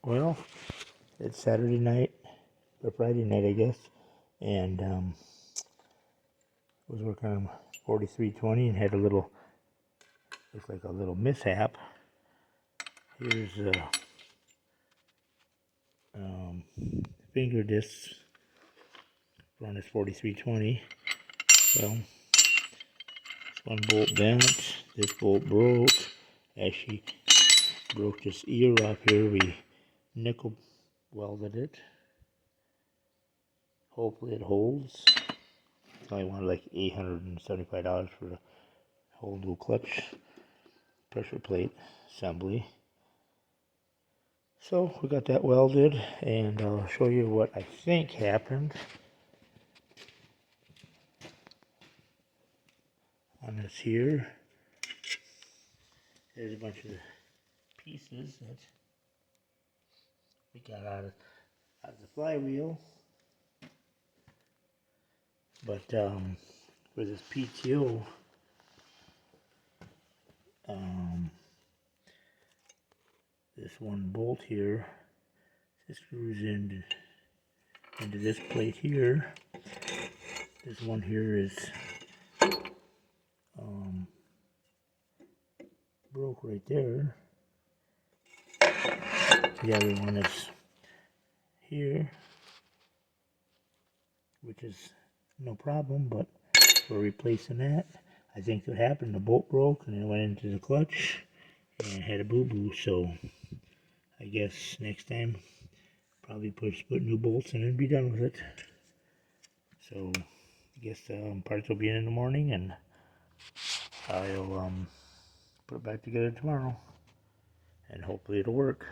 Well, it's Saturday night, or Friday night, I guess, and was working on 4320 and had a little, looks like a little mishap. Here's finger discs on this 4320. Well, this one bolt bent, this bolt broke. Actually, broke this ear off here. We nickel welded it. Hopefully it holds. I only wanted like $875 for the whole new clutch pressure plate assembly. So we got that welded, and I'll show you what I think happened on this here. There's a bunch of pieces that we got out of the flywheel. But for this PTO, this one bolt here, this screws into this plate here. This one here is broke right there. The other one is here, which is no problem, but we're replacing that. I think what happened, the bolt broke and it went into the clutch and had a boo-boo, so I guess next time probably put new bolts in and be done with it. So I guess parts will be in the morning, and I'll put it back together tomorrow, and hopefully it'll work.